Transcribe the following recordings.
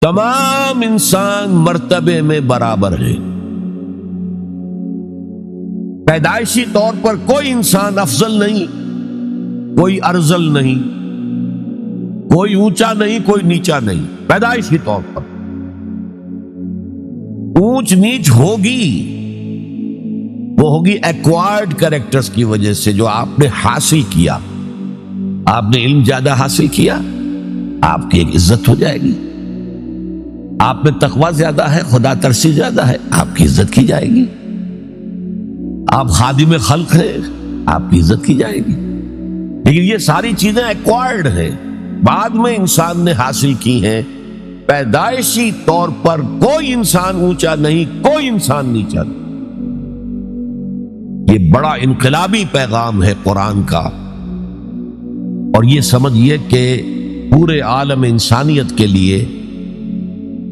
تمام انسان مرتبے میں برابر ہیں۔ پیدائشی طور پر کوئی انسان افضل نہیں، کوئی ارذل نہیں، کوئی اونچا نہیں، کوئی نیچا نہیں۔ پیدائشی طور پر اونچ نیچ ہوگی، وہ ہوگی ایکوائرڈ کریکٹرز کی وجہ سے، جو آپ نے حاصل کیا۔ آپ نے علم زیادہ حاصل کیا، آپ کی ایک عزت ہو جائے گی۔ آپ میں تقوی زیادہ ہے، خدا ترسی زیادہ ہے، آپ کی عزت کی جائے گی۔ آپ خادم خلق ہیں، آپ کی عزت کی جائے گی۔ لیکن یہ ساری چیزیں ایکوائرڈ ہیں، بعد میں انسان نے حاصل کی ہیں۔ پیدائشی طور پر کوئی انسان اونچا نہیں، کوئی انسان نیچا نہیں۔ یہ بڑا انقلابی پیغام ہے قرآن کا، اور یہ سمجھیے کہ پورے عالم انسانیت کے لیے،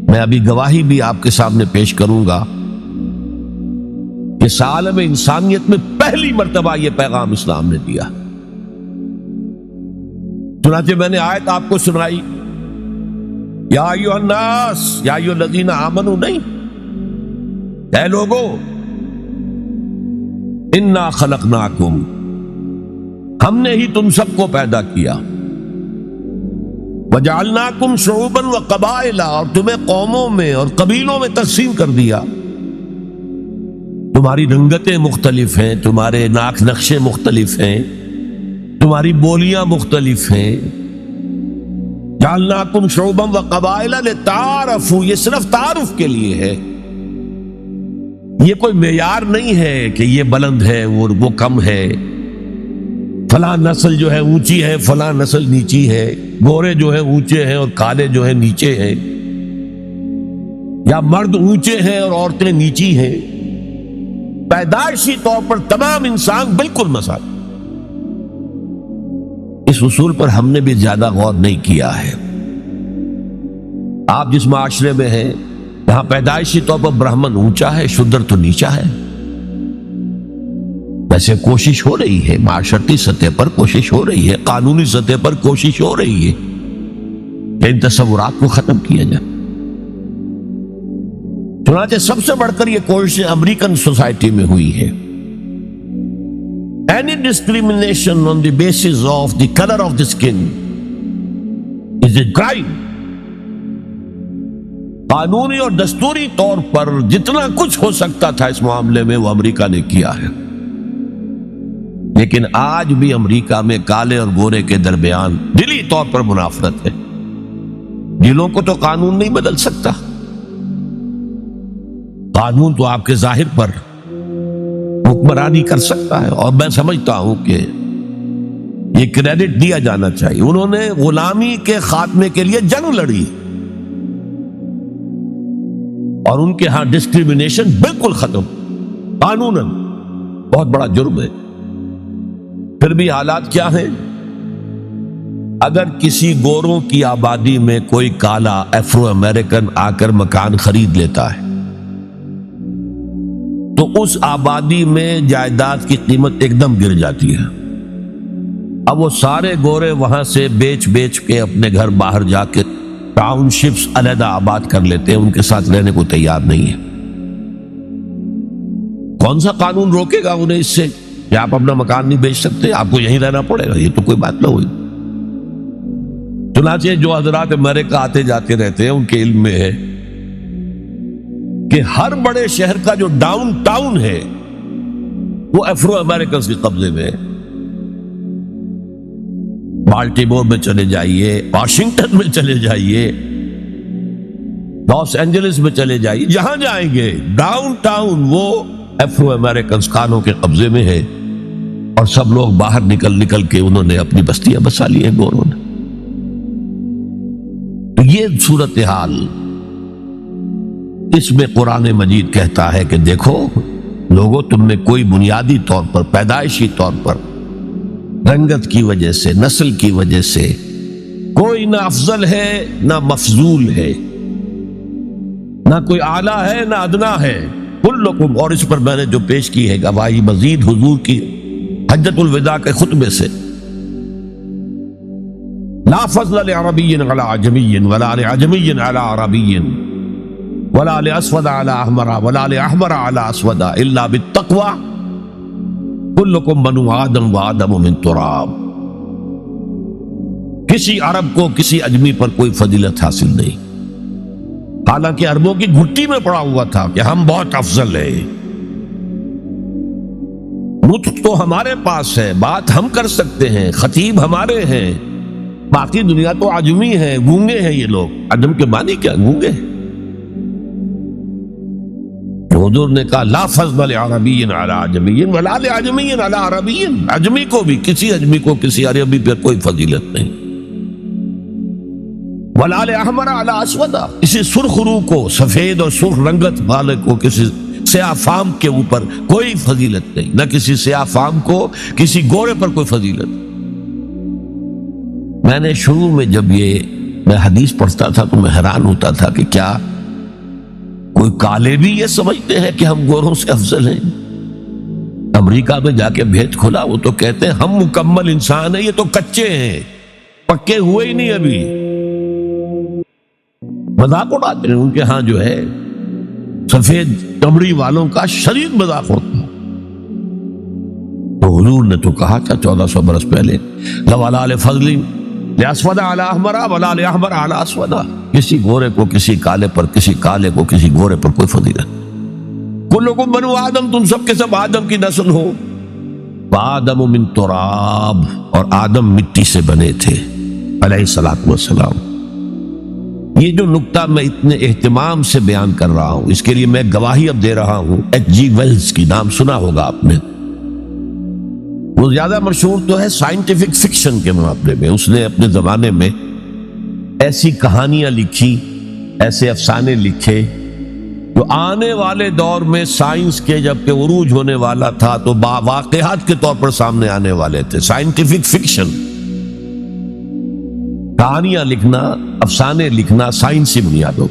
میں ابھی گواہی بھی آپ کے سامنے پیش کروں گا کہ اس عالم انسانیت میں پہلی مرتبہ یہ پیغام اسلام نے دیا۔ چنانچہ میں نے آیت آپ کو سنائی، یا ایھا الناس، یا ایھا الذین آمنوا نہیں، اے لوگو، انا خلقناکم، ہم نے ہی تم سب کو پیدا کیا، وجعلناکم شعوبا وقبائل، اور تمہیں قوموں میں اور قبیلوں میں تقسیم کر دیا۔ تمہاری رنگتیں مختلف ہیں، تمہارے ناک نقشے مختلف ہیں، تمہاری بولیاں مختلف ہیں۔ جعلناکم شعوبا وقبائل لتعارفوا، یہ صرف تعارف کے لیے ہے، یہ کوئی معیار نہیں ہے کہ یہ بلند ہے وہ کم ہے، فلاں نسل جو ہے اونچی ہے، فلاں نسل نیچی ہے، گورے جو ہے اونچے ہیں اور کالے جو ہے نیچے ہیں، یا مرد اونچے ہیں اور عورتیں نیچی ہیں۔ پیدائشی طور پر تمام انسان بالکل مساوی۔ اس اصول پر ہم نے بھی زیادہ غور نہیں کیا ہے۔ آپ جس معاشرے میں ہیں، یہاں پیدائشی طور پر برہمن اونچا ہے، شودر تو نیچا ہے۔ ویسے کوشش ہو رہی ہے، معاشرتی سطح پر کوشش ہو رہی ہے، قانونی سطح پر کوشش ہو رہی ہے کہ ان تصورات کو ختم کیا جائے۔ چنانچہ سب سے بڑھ کر یہ کوشش امریکن سوسائٹی میں ہوئی ہے۔ Any discrimination on the basis of the color of the skin is a crime۔ قانونی اور دستوری طور پر جتنا کچھ ہو سکتا تھا اس معاملے میں، وہ امریکہ نے کیا ہے۔ لیکن آج بھی امریکہ میں کالے اور گورے کے درمیان دلی طور پر منافرت ہے۔ دلوں کو تو قانون نہیں بدل سکتا، قانون تو آپ کے ظاہر پر حکمرانی کر سکتا ہے، اور میں سمجھتا ہوں کہ یہ کریڈٹ دیا جانا چاہیے۔ انہوں نے غلامی کے خاتمے کے لیے جنگ لڑی، اور ان کے ہاں ڈسکریمنیشن بالکل ختم، قانوناً بہت بڑا جرم ہے۔ پھر بھی حالات کیا ہیں؟ اگر کسی گوروں کی آبادی میں کوئی کالا افرو امریکن آ کر مکان خرید لیتا ہے تو اس آبادی میں جائیداد کی قیمت ایک دم گر جاتی ہے۔ اب وہ سارے گورے وہاں سے بیچ کے اپنے گھر باہر جا کے ٹاؤن شپس علیحدہ آباد کر لیتے ہیں، ان کے ساتھ رہنے کو تیار نہیں ہے۔ کون سا قانون روکے گا انہیں اس سے کہ آپ اپنا مکان نہیں بیچ سکتے، آپ کو یہیں رہنا پڑے گا؟ یہ تو کوئی بات نہ ہوئی۔ چنانچہ جو حضرات امریکہ آتے جاتے رہتے ہیں، ان کے علم میں ہے کہ ہر بڑے شہر کا جو ڈاؤن ٹاؤن ہے وہ افرو امریکنز کے قبضے میں ہے۔ بالٹیمور میں چلے جائیے، واشنگٹن میں چلے جائیے، لاس اینجلس میں چلے جائیے، جہاں جائیں گے ڈاؤن ٹاؤن وہ افرو امریکنز کانوں کے قبضے میں ہے، اور سب لوگ باہر نکل کے انہوں نے اپنی بستیاں بسا لی ہیں گوروں نے۔ تو یہ صورتحال، اس میں قرآن مجید کہتا ہے کہ دیکھو لوگوں، تم میں کوئی بنیادی طور پر، پیدائشی طور پر، رنگت کی وجہ سے، نسل کی وجہ سے کوئی نہ افضل ہے نہ مفضول ہے، نہ کوئی اعلیٰ ہے نہ ادنا ہے، کلکم۔ اور اس پر میں نے جو پیش کی ہے گواہی مزید حضور کی حجۃ الوداع کے خطبے سے، لا فضل لعربی علی عجمی ولا لعجمی علی عربی ولا لاسود علی احمر ولا لاحمر علی اسود الا بالتقوی کلکم بنو آدم وآدم من تراب. کسی عرب کو کسی اجمی پر کوئی فضیلت حاصل نہیں، حالانکہ عربوں کی گھٹی میں پڑا ہوا تھا کہ ہم بہت افضل ہیں. نطق تو ہمارے پاس ہے، بات ہم کر سکتے ہیں، خطیب ہمارے ہیں، باقی دنیا تو عجمی ہے، گونگے ہیں. یہ لوگ عجم کے معنی کیا؟ گونگے. حضور نے کہا لا فضل لعربی علی عجمی ولا لعجمی علی عربی. عجمی کو بھی، کسی اجمی کو کسی عربی پر کوئی فضیلت نہیں. ولا لاحمر علی اسود، کسی سرخ روح کو، سفید اور سرخ رنگت والے کو کسی سیاہ فام کے اوپر کوئی فضیلت نہیں، نہ کسی سیاہ فام کو کسی گورے پر کوئی فضیلت. میں نے شروع میں جب میں حدیث پڑھتا تھا تو میں حیران ہوتا تھا کہ کیا کوئی کالے بھی یہ سمجھتے ہیں کہ ہم گوروں سے افضل ہیں؟ امریکہ میں جا کے بھید کھلا، وہ تو کہتے ہیں ہم مکمل انسان ہیں، یہ تو کچے ہیں، پکے ہوئے ہی نہیں ابھی. مذاق اڑاتے ہیں ان کے ہاں جو ہے سفید چمڑی والوں کا شدید مذاق ہوتا ہے. تو حضور نے تو کہا تھا 1400 برس پہلے لولا لفضل لاسود علی احمر ولا لاحمر علی اسود، کسی گورے کو کسی کالے پر، کسی کالے کو کسی گورے پر کوئی فضیلت. کلکم بنو آدم، تم سب کے سب آدم کی نسل ہو. آدم من تراب، اور آدم مٹی سے بنے تھے علیہ الصلوۃ والسلام. یہ جو نکتہ میں اتنے اہتمام سے بیان کر رہا ہوں، اس کے لیے میں گواہی اب دے رہا ہوں ایچ جی ویلز کی، نام سنا ہوگا آپ نے. وہ زیادہ مشہور تو ہے سائنٹیفک فکشن کے معاملے میں. اس نے اپنے زمانے میں ایسی کہانیاں لکھی، ایسے افسانے لکھے جو آنے والے دور میں سائنس کے جب کہ عروج ہونے والا تھا تو واقعات کے طور پر سامنے آنے والے تھے. سائنٹیفک فکشن، کہانیاں لکھنا، افسانے لکھنا سائنسی بنیادوں.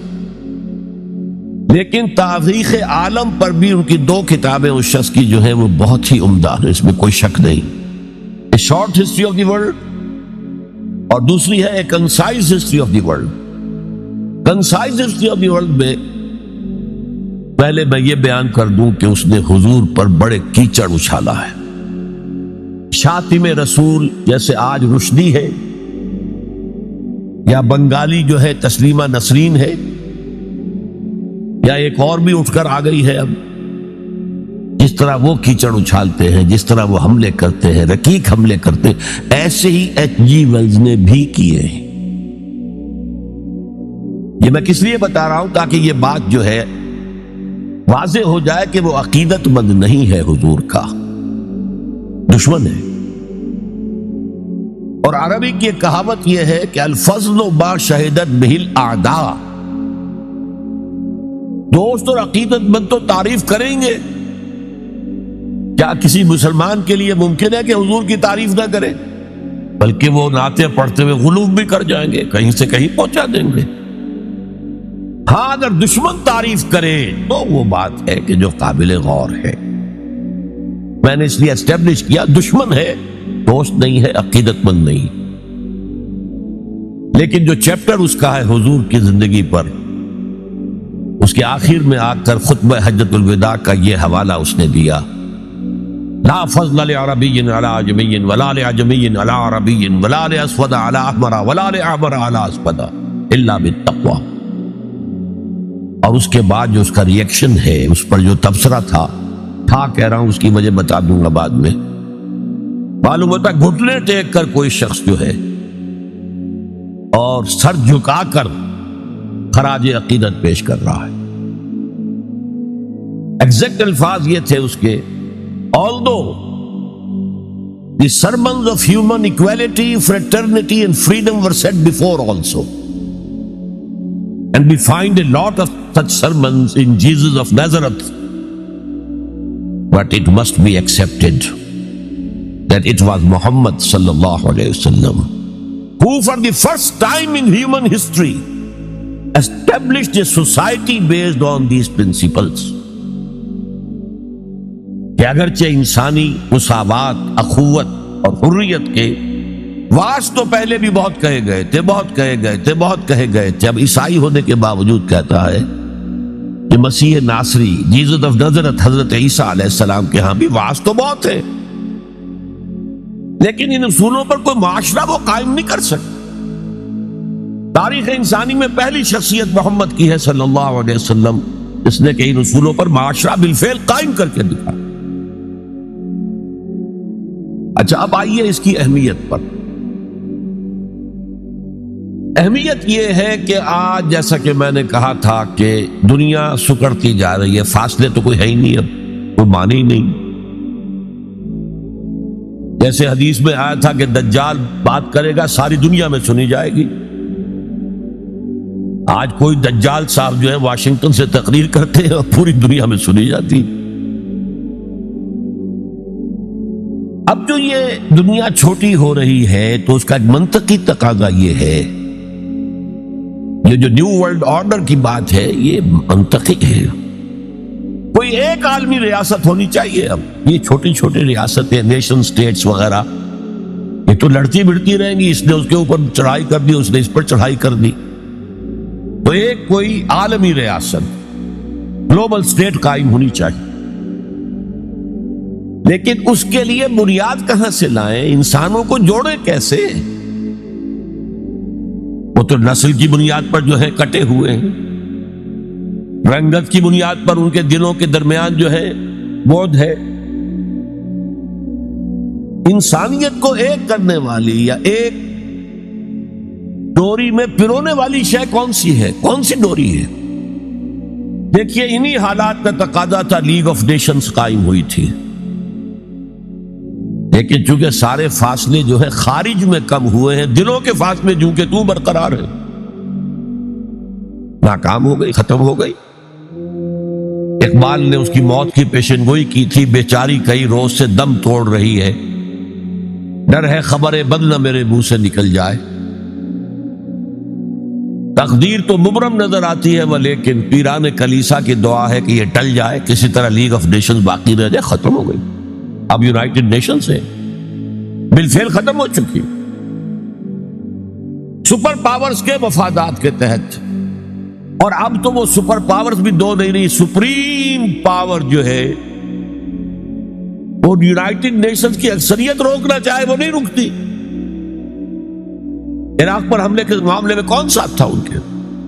لیکن تاریخ عالم پر بھی ان کی 2 کتابیں اس شخص کی جو ہیں وہ بہت ہی عمدہ ہیں، اس میں کوئی شک نہیں. A short history of the world اور دوسری ہے a concise history of the world. Concise history of the world میں پہلے میں یہ بیان کر دوں کہ اس نے حضور پر بڑے کیچڑ اچھالا ہے. شاطم رسول جیسے آج رشدی ہے یا بنگالی جو ہے تسلیمہ نسرین ہے یا ایک اور بھی اٹھ کر آ گئی ہے اب، جس طرح وہ کیچڑ اچھالتے ہیں، جس طرح وہ حملے کرتے ہیں، رقیق حملے کرتے ہیں، ایسے ہی ایچ جی ویلز نے بھی کیے ہیں. یہ میں کس لیے بتا رہا ہوں؟ تاکہ یہ بات جو ہے واضح ہو جائے کہ وہ عقیدت مند نہیں ہے، حضور کا دشمن ہے. اور عربی کی ایک کہاوت یہ ہے کہ الفضل ما شہدت بہ الاعداء، دوست اور عقیدت مند تو تعریف کریں گے. کیا کسی مسلمان کے لیے ممکن ہے کہ حضور کی تعریف نہ کرے؟ بلکہ وہ نعتیں پڑھتے ہوئے غلوب بھی کر جائیں گے، کہیں سے کہیں پہنچا دیں گے. ہاں اگر دشمن تعریف کرے تو وہ بات ہے کہ جو قابل غور ہے. میں نے اس لیے اسٹیبلش کیا دشمن ہے، دوست نہیں ہے، عقیدت مند نہیں. لیکن جو چیپٹر اس کا ہے حضور کی زندگی پر، اس کے آخر میں آ کر خطبہ حجۃ الوداع کا یہ حوالہ اس نے دیا، لا فضل لعربی علی عجمی ولا لعجمی علی عربی ولا لاسود علی احمر ولا لاحمر علی اسود الا بالتقوی. اور اس کے بعد جو اس کا ریئیکشن ہے، اس پر جو تبصرہ تھا کہہ رہا ہوں، اس کی وجہ بتا دوں گا بعد میں. معلوم ہوتا گھٹنے ٹیک کر کوئی شخص جو ہے اور سر جھکا کر خراج عقیدت پیش کر رہا ہے. ایگزیکٹ الفاظ یہ تھے اس کے، although the sermons of human equality, fraternity and freedom were set before also, and we find a lot of such sermons in Jesus of Nazareth, but it must be accepted that it was Muhammad sallallahu alayhi wasallam who for the first time in human history established a society based on these principles. کہ اگرچہ انسانی مساوات، اخوت اور حریت کے واس تو پہلے بھی بہت کہے گئے تھے، بہت کہے گئے تھے، بہت کہے گئے تھے. اب عیسائی ہونے کے باوجود کہتا ہے کہ مسیح ناصری جیسس آف نازرت حضرت عیسیٰ علیہ السلام کے ہاں بھی واس تو بہت ہے، لیکن ان اصولوں پر کوئی معاشرہ وہ قائم نہیں کر سکتا. تاریخ انسانی میں پہلی شخصیت محمد کی ہے صلی اللہ علیہ وسلم، جس نے کہ ان اصولوں پر معاشرہ بالفعل قائم کر کے دکھا. اچھا، اب آئیے اس کی اہمیت پر. اہمیت یہ ہے کہ آج جیسا کہ میں نے کہا تھا کہ دنیا سکڑتی جا رہی ہے، فاصلے تو کوئی ہے ہی نہیں، اب کوئی معنی ہی نہیں. جیسے حدیث میں آیا تھا کہ دجال بات کرے گا ساری دنیا میں سنی جائے گی. آج کوئی دجال صاحب جو ہے واشنگٹن سے تقریر کرتے ہیں اور پوری دنیا میں سنی جاتی. اب جو یہ دنیا چھوٹی ہو رہی ہے تو اس کا ایک منطقی تقاضا یہ ہے، یہ جو نیو ورلڈ آرڈر کی بات ہے یہ منطقی ہے. کوئی ایک عالمی ریاست ہونی چاہیے. اب یہ چھوٹی چھوٹی ریاستیں، نیشن سٹیٹس وغیرہ، یہ تو لڑتی بڑھتی رہیں گی. اس نے اس کے اوپر چڑھائی کر دی، اس نے اس پر چڑھائی کر دی. تو ایک کوئی عالمی ریاست، گلوبل سٹیٹ قائم ہونی چاہیے. لیکن اس کے لیے بنیاد کہاں سے لائیں؟ انسانوں کو جوڑیں کیسے؟ وہ تو نسل کی بنیاد پر جو ہے کٹے ہوئے ہیں، رنگت کی بنیاد پر ان کے دلوں کے درمیان جو ہے بعد ہے. انسانیت کو ایک کرنے والی یا ایک ڈوری میں پرونے والی شے کون سی ہے؟ کون سی ڈوری ہے؟ دیکھیے، انہی حالات کا تقاضا تھا لیگ آف نیشنز قائم ہوئی تھی. لیکن چونکہ سارے فاصلے جو ہے خارج میں کم ہوئے ہیں، دلوں کے فاصلے جو کہ تو برقرار ہے، ناکام ہو گئی، ختم ہو گئی. اقبال نے اس کی موت کی پیشن گوئی کی تھی، بیچاری کئی روز سے دم توڑ رہی ہے، ڈر ہے خبر بد نہ میرے منہ سے نکل جائے. تقدیر تو مبرم نظر آتی ہے وہ، لیکن پیران کلیسا کی دعا ہے کہ یہ ٹل جائے، کسی طرح لیگ آف نیشنز باقی رہ جائے. ختم ہو گئی. اب یونائٹڈ نیشنز ہے، بالفعل ختم ہو چکی. سپر پاورز کے مفادات کے تحت. اور اب تو وہ سپر پاورز بھی دو نہیں، سپریم پاور جو ہے وہ یونائٹڈ نیشنز کی اکثریت روکنا چاہے وہ نہیں رکتی. عراق پر حملے کے معاملے میں کون ساتھ تھا ان کے؟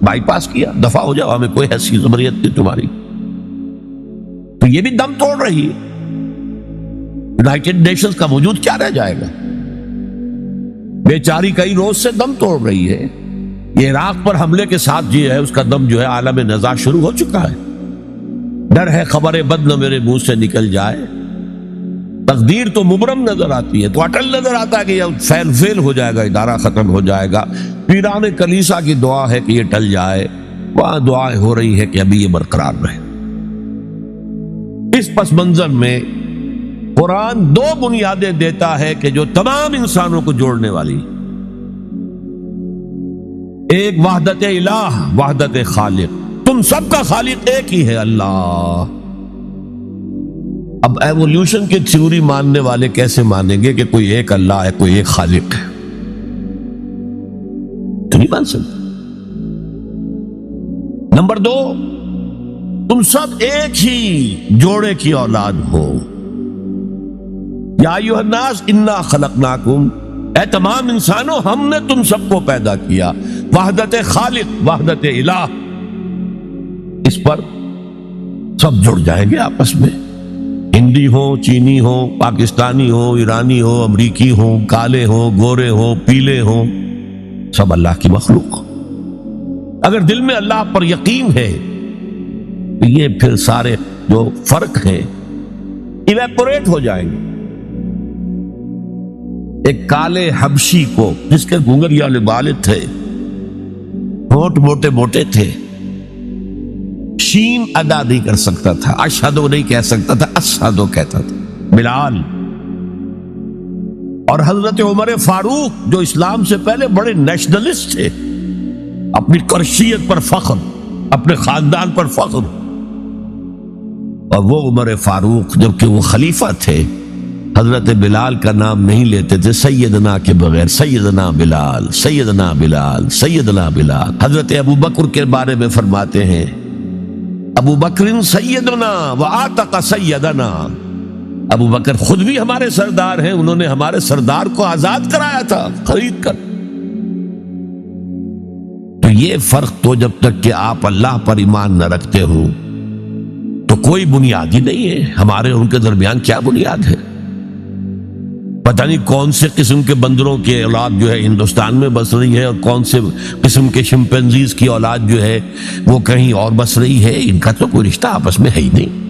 بائی پاس کیا، دفاع ہو جاؤ، ہمیں کوئی حیثیت زبریت نہیں تمہاری. تو یہ بھی دم توڑ رہی ہے. یونائٹڈ نیشنز کا وجود کیا رہ جائے گا؟ بیچاری کئی روز سے دم توڑ رہی ہے. یہ عراق پر حملے کے ساتھ جو ہے اس کا دم جو ہے عالم نزاع شروع ہو چکا ہے. ڈر ہے خبر بد نہ میرے منہ سے نکل جائے. تقدیر تو مبرم نظر آتی ہے، تو اٹل نظر آتا ہے کہ یہ فیل ہو جائے گا، ادارہ ختم ہو جائے گا. پیران کلیسا کی دعا ہے کہ یہ ٹل جائے، وہاں دعائیں ہو رہی ہے کہ ابھی یہ برقرار رہے. اس پس منظر میں قرآن دو بنیادیں دیتا ہے کہ جو تمام انسانوں کو جوڑنے والی. ایک وحدت الہ، وحدت خالق. تم سب کا خالق ایک ہی ہے، اللہ. اب ایوولوشن کی تھیوری ماننے والے کیسے مانیں گے کہ کوئی ایک اللہ ہے، کوئی ایک خالق ہے؟ تو نہیں مان سکتے. نمبر دو، تم سب ایک ہی جوڑے کی اولاد ہو. یا ایھا الناس انا خلقناکم، اے تمام انسانوں ہم نے تم سب کو پیدا کیا. وحدت خالق، وحدت الہ، اس پر سب جڑ جائیں گے آپس میں. ہندی ہو، چینی ہو، پاکستانی ہو، ایرانی ہو، امریکی ہو، کالے ہو، گورے ہو، پیلے ہو، سب اللہ کی مخلوق. اگر دل میں اللہ پر یقین ہے تو یہ پھر سارے جو فرق ہیں ایویپوریٹ ہو جائیں گے. ایک کالے حبشی کو جس کے گھنگریا والے بال تھے، ہونٹ موٹے موٹے تھے، شین ادا نہیں کر سکتا تھا، اشہدو نہیں کہہ سکتا تھا، اشہدو کہتا تھا. بلال اور حضرت عمر فاروق جو اسلام سے پہلے بڑے نیشنلسٹ تھے، اپنی قرشیت پر فخر، اپنے خاندان پر فخر. اور وہ عمر فاروق جبکہ وہ خلیفہ تھے، حضرت بلال کا نام نہیں لیتے تھے سیدنا کے بغیر، سیدنا بلال، سیدنا بلال، سیدنا بلال۔ حضرت ابو بکر کے بارے میں فرماتے ہیں ابو بکر سیدنا وآتق سیدنا، ابو بکر خود بھی ہمارے سردار ہیں، انہوں نے ہمارے سردار کو آزاد کرایا تھا خرید کر۔ تو یہ فرق تو جب تک کہ آپ اللہ پر ایمان نہ رکھتے ہو تو کوئی بنیاد ہی نہیں ہے۔ ہمارے ان کے درمیان کیا بنیاد ہے؟ پتہ نہیں کون سے قسم کے بندروں کی اولاد جو ہے ہندوستان میں بس رہی ہے اور کون سے قسم کے شمپینزیز کی اولاد جو ہے وہ کہیں اور بس رہی ہے، ان کا تو کوئی رشتہ آپس میں ہے ہی نہیں۔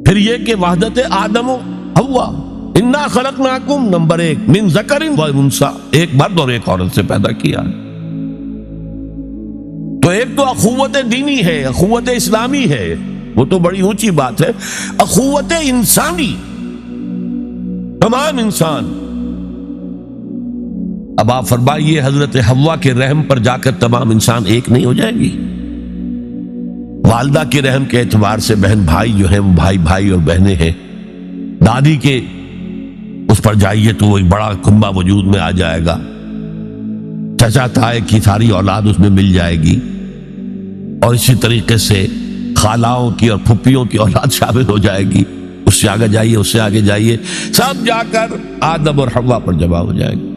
پھر یہ کہ وحدت آدم و حوا، انا خلقناکم، نمبر 1 من ذکر و انثی، ایک مرد اور ایک عورت سے پیدا کیا۔ تو ایک تو اخوت دینی ہے، اخوت اسلامی ہے، وہ تو بڑی اونچی بات ہے۔ اخوت انسانی، تمام انسان۔ اب آپ فرمائیے حضرت حوا کے رحم پر جا کر تمام انسان ایک نہیں ہو جائیں گی؟ والدہ کے رحم کے اعتبار سے بہن بھائی جو ہیں وہ بھائی بھائی اور بہنیں ہیں، دادی کے اس پر جائیے تو وہ ایک بڑا کنبہ وجود میں آ جائے گا، چچا تائے کی ساری اولاد اس میں مل جائے گی، اور اسی طریقے سے خالاؤں کی اور پھپھیوں کی اولاد شامل ہو جائے گی، اس سے آگے جائیے، اس سے آگے جائیے، سب جا کر آدم اور حوا پر جمع ہو جائے گی۔